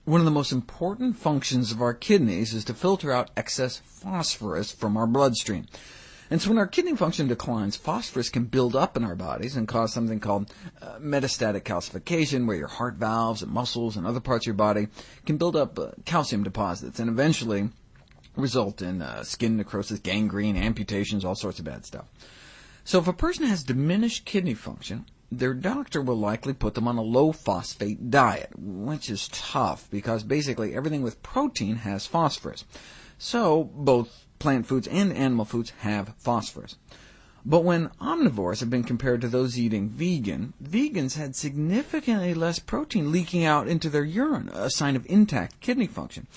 One of the most important functions of our kidneys is to filter out excess phosphorus from our bloodstream. And so when our kidney function declines, phosphorus can build up in our bodies and cause something called metastatic calcification, where your heart valves and muscles and other parts of your body can build up calcium deposits, and eventually result in skin necrosis, gangrene, amputations, all sorts of bad stuff. So if a person has diminished kidney function, their doctor will likely put them on a low-phosphate diet, which is tough, because basically everything with protein has phosphorus. So both plant foods and animal foods have phosphorus. But when omnivores have been compared to those eating vegan, vegans had significantly less protein leaking out into their urine, a sign of intact kidney function.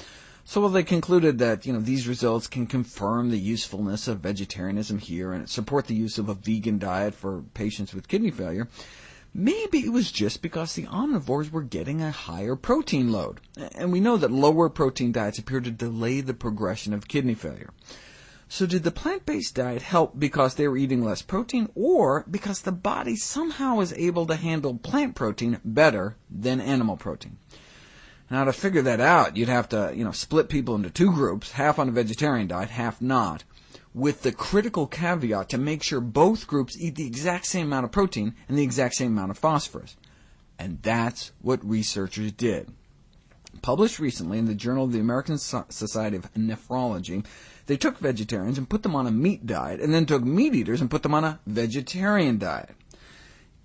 So they concluded that these results can confirm the usefulness of vegetarianism here and support the use of a vegan diet for patients with kidney failure. Maybe it was just because the omnivores were getting a higher protein load, and we know that lower protein diets appear to delay the progression of kidney failure. So did the plant-based diet help because they were eating less protein, or because the body somehow is able to handle plant protein better than animal protein? Now, to figure that out, you'd have to split people into two groups, half on a vegetarian diet, half not, with the critical caveat to make sure both groups eat the exact same amount of protein and the exact same amount of phosphorus. And that's what researchers did. Published recently in the Journal of the American Society of Nephrology, they took vegetarians and put them on a meat diet, and then took meat eaters and put them on a vegetarian diet.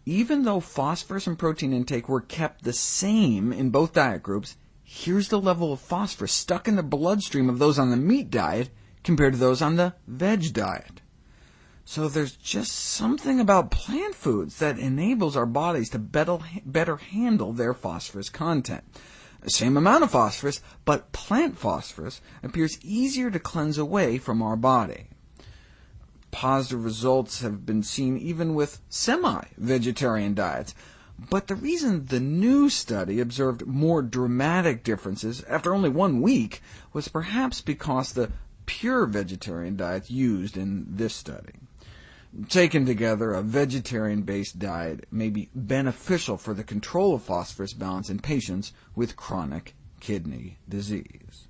Even though phosphorus and protein intake were kept the same in both diet groups, here's the level of phosphorus stuck in the bloodstream of those on the meat diet compared to those on the veg diet. So there's just something about plant foods that enables our bodies to better handle their phosphorus content. The same amount of phosphorus, but plant phosphorus appears easier to cleanse away from our body. Positive results have been seen even with semi-vegetarian diets, but the reason the new study observed more dramatic differences after only 1 week was perhaps because the pure vegetarian diets used in this study. Taken together, a vegetarian-based diet may be beneficial for the control of phosphorus balance in patients with chronic kidney disease.